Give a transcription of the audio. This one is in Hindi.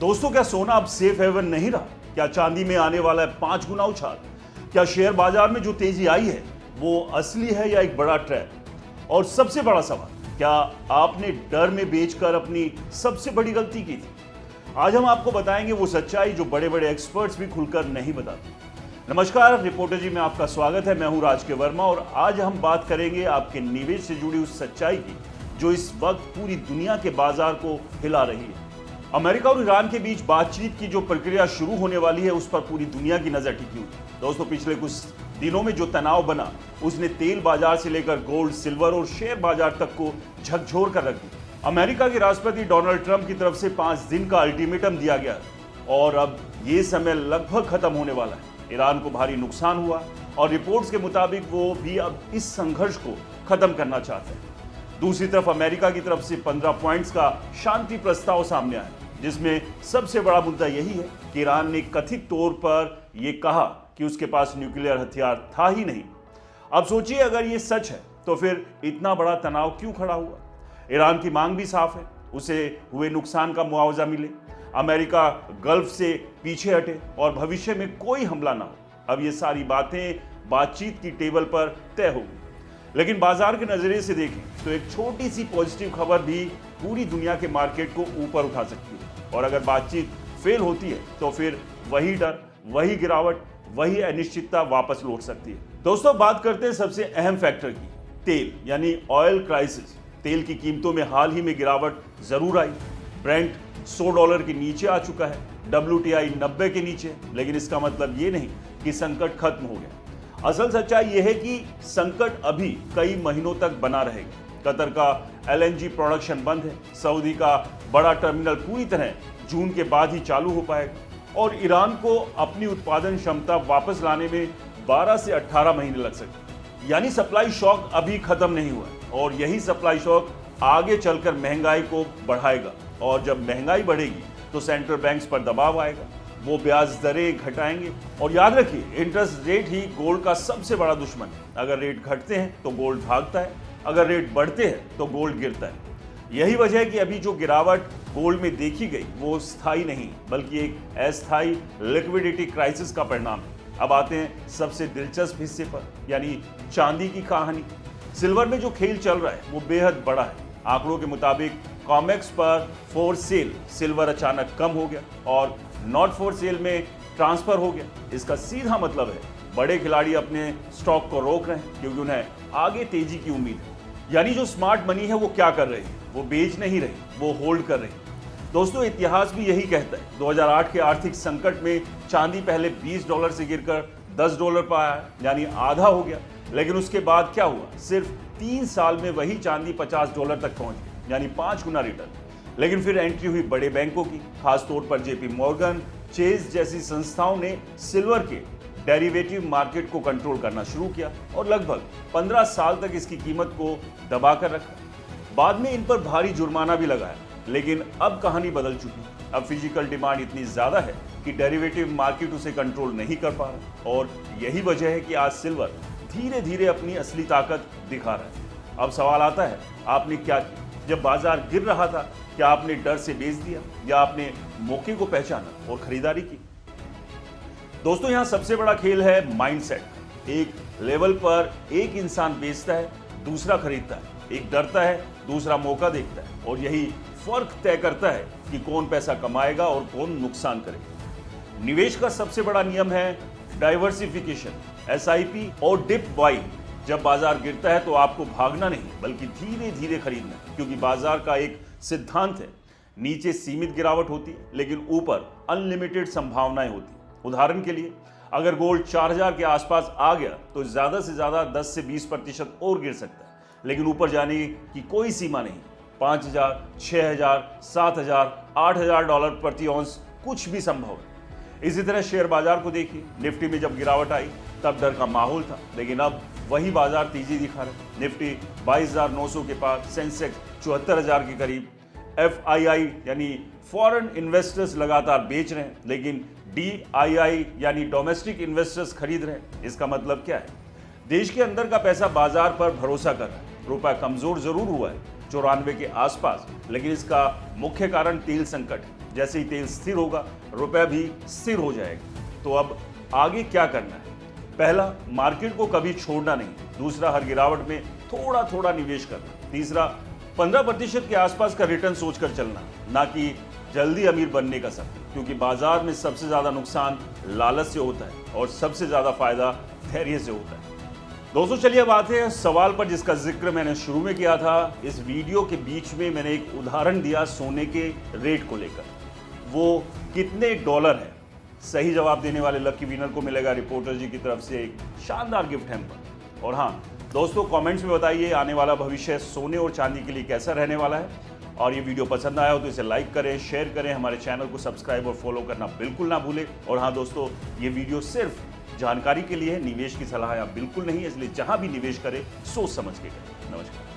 दोस्तों, क्या सोना अब सेफ हेवन नहीं रहा? क्या चांदी में आने वाला है 5 गुना उछाल? क्या शेयर बाजार में जो तेजी आई है वो असली है या एक बड़ा ट्रैप? और सबसे बड़ा सवाल, क्या आपने डर में बेचकर अपनी सबसे बड़ी गलती की थी? आज हम आपको बताएंगे वो सच्चाई जो बड़े बड़े एक्सपर्ट्स भी खुलकर नहीं बताते। नमस्कार, रिपोर्टर जी में आपका स्वागत है। मैं हूं राज के वर्मा और आज हम बात करेंगे आपके निवेश से जुड़ी उस सच्चाई की जो इस वक्त पूरी दुनिया के बाजार को हिला रही है। अमेरिका और ईरान के बीच बातचीत की जो प्रक्रिया शुरू होने वाली है उस पर पूरी दुनिया की नजर टिकी हुई है। दोस्तों, पिछले कुछ दिनों में जो तनाव बना उसने तेल बाजार से लेकर गोल्ड, सिल्वर और शेयर बाजार तक को झकझोर कर रख दिया। अमेरिका के राष्ट्रपति डोनाल्ड ट्रंप की तरफ से 5 दिन का अल्टीमेटम दिया गया और अब ये समय लगभग खत्म होने वाला है। ईरान को भारी नुकसान हुआ और रिपोर्ट्स के मुताबिक वो भी अब इस संघर्ष को खत्म करना चाहते हैं। दूसरी तरफ अमेरिका की तरफ से 15 पॉइंट्स का शांति प्रस्ताव सामने आया, जिसमें सबसे बड़ा मुद्दा यही है कि ईरान ने कथित तौर पर यह कहा कि उसके पास न्यूक्लियर हथियार था ही नहीं। अब सोचिए, अगर ये सच है तो फिर इतना बड़ा तनाव क्यों खड़ा हुआ? ईरान की मांग भी साफ है, उसे हुए नुकसान का मुआवजा मिले, अमेरिका गल्फ से पीछे हटे और भविष्य में कोई हमला ना हो। अब ये सारी बातें बातचीत की टेबल पर तय होगी। लेकिन बाजार के नजरिए से देखें तो एक छोटी सी पॉजिटिव खबर भी पूरी दुनिया के मार्केट को ऊपर उठा सकती है। और अगर बातचीत फेल होती है तो फिर वही डर, वही गिरावट, वही अनिश्चितता वापस लौट सकती है। दोस्तों, बात करते हैं सबसे अहम फैक्टर की, तेल यानी ऑयल क्राइसिस। तेल की कीमतों में हाल ही में गिरावट जरूर आई। ब्रेंट $100 के नीचे आ चुका है, WTI 90 के नीचे। लेकिन इसका मतलब ये नहीं कि संकट खत्म हो गया। असल सच्चाई यह है कि संकट अभी कई महीनों तक बना रहेगा। कतर का LNG प्रोडक्शन बंद है, सऊदी का बड़ा टर्मिनल पूरी तरह जून के बाद ही चालू हो पाएगा और ईरान को अपनी उत्पादन क्षमता वापस लाने में 12 से 18 महीने लग सकते हैं। यानी सप्लाई शॉक अभी खत्म नहीं हुआ है और यही सप्लाई शॉक आगे चलकर महंगाई को बढ़ाएगा। और जब महंगाई बढ़ेगी तो सेंट्रल बैंक्स पर दबाव आएगा, वो ब्याज दरें घटाएंगे। और याद रखिए, इंटरेस्ट रेट ही गोल्ड का सबसे बड़ा दुश्मन है। अगर रेट घटते हैं तो गोल्ड भागता है, अगर रेट बढ़ते हैं तो गोल्ड गिरता है। यही वजह है कि अभी जो गिरावट गोल्ड में देखी गई वो स्थायी नहीं बल्कि एक अस्थायी लिक्विडिटी क्राइसिस का परिणाम है। अब आते हैं सबसे दिलचस्प हिस्से पर, यानी चांदी की कहानी। सिल्वर में जो खेल चल रहा है वो बेहद बड़ा है। आंकड़ों के मुताबिक कॉमेक्स पर फॉर सेल सिल्वर अचानक कम हो गया और नॉट फॉर सेल में ट्रांसफर हो गया। इसका सीधा मतलब है बड़े खिलाड़ी अपने स्टॉक को रोक रहे हैं क्योंकि उन्हें आगे तेजी की उम्मीद है। यानी जो स्मार्ट मनी है वो क्या कर रही है? वो बेच नहीं रही, वो होल्ड कर रही। दोस्तों, इतिहास भी यही कहता है। 2008 के आर्थिक संकट में चांदी पहले $20 से गिरकर $10 पर आया, यानी आधा हो गया। लेकिन उसके बाद क्या हुआ? सिर्फ 3 साल में वही चांदी $50 तक पहुंच गई, यानी 5 गुना रिटर्न। लेकिन फिर एंट्री हुई बड़े बैंकों की, खासतौर पर JP मॉर्गन, चेज जैसी संस्थाओं ने सिल्वर के डेरिवेटिव मार्केट को कंट्रोल करना शुरू किया और लगभग 15 साल तक इसकी कीमत को दबाकर रखा। बाद में इन पर भारी जुर्माना भी लगाया। लेकिन अब कहानी बदल चुकी है। अब फिजिकल डिमांड इतनी ज्यादा है कि डेरिवेटिव मार्केट उसे कंट्रोल नहीं कर पा रहा और यही वजह है कि आज सिल्वर धीरे धीरे अपनी असली ताकत दिखा रहा है। अब सवाल आता है, आपने क्या किया? जब बाजार गिर रहा था, क्या आपने डर से बेच दिया या आपने मौके को पहचाना और खरीदारी की? दोस्तों, यहां सबसे बड़ा खेल है माइंडसेट। एक लेवल पर एक इंसान बेचता है, दूसरा खरीदता है। एक डरता है, दूसरा मौका देखता है और यही फर्क तय करता है कि कौन पैसा कमाएगा और कौन नुकसान करेगा। निवेश का सबसे बड़ा नियम है डाइवर्सिफिकेशन, SIP और डिप बाइंग। जब बाजार गिरता है तो आपको भागना नहीं बल्कि धीरे धीरे खरीदना, क्योंकि बाजार का एक सिद्धांत है, नीचे सीमित गिरावट होती है लेकिन ऊपर अनलिमिटेड संभावनाएं होती है। उदाहरण के लिए, अगर गोल्ड 4000 के आसपास आ गया तो ज्यादा से ज्यादा 10 से 20% और गिर सकता है, लेकिन ऊपर जाने की कोई सीमा नहीं। 5000, 6000, 7000, $8000 प्रति औंस कुछ भी संभव है। इसी तरह शेयर बाजार को देखिए। निफ्टी में जब गिरावट आई तब डर का माहौल था, लेकिन अब वही बाजार तेजी दिखा रहा है। निफ्टी 22,900 के पार, सेंसेक्स 74,000 के करीब। FII यानी फॉरेन इन्वेस्टर्स लगातार बेच रहे हैं, लेकिन DII यानी डोमेस्टिक इन्वेस्टर्स खरीद रहे हैं। इसका मतलब क्या है? देश के अंदर का पैसा बाजार पर भरोसा कर रहा है। रुपया कमजोर जरूर हुआ है, 94 के आसपास। लेकिन इसका मुख्य कारण तेल संकट है। जैसे ही तेल स्थिर होगा, रुपया भी स्थिर हो जाएगा। तो अब आगे क्या करना है? पहला, मार्केट को कभी छोड़ना नहीं। दूसरा, हर गिरावट में थोड़ा थोड़ा निवेश करना। तीसरा, 15% के आसपास का रिटर्न सोचकर चलना, ना कि जल्दी अमीर बनने का सपना, क्योंकि बाजार में सबसे ज्यादा नुकसान लालच से होता है और सबसे ज्यादा फायदा धैर्य से होता है। दोस्तों, चलिए अब आते हैं सवाल पर जिसका जिक्र मैंने शुरू में किया था। इस वीडियो के बीच में मैंने एक उदाहरण दिया सोने के रेट को लेकर। वो कितने डॉलर है? सही जवाब देने वाले लकी विनर को मिलेगा रिपोर्टर जी की तरफ से एक शानदार गिफ्ट हैम्पर। और हाँ दोस्तों, कमेंट्स में बताइए आने वाला भविष्य सोने और चांदी के लिए कैसा रहने वाला है। और ये वीडियो पसंद आया हो तो इसे लाइक करें, शेयर करें, हमारे चैनल को सब्सक्राइब और फॉलो करना बिल्कुल ना भूलें। और हाँ दोस्तों, ये वीडियो सिर्फ जानकारी के लिए है, निवेश की सलाह आप बिल्कुल नहीं है, इसलिए जहां भी निवेश करें सोच समझ के करें। नमस्कार।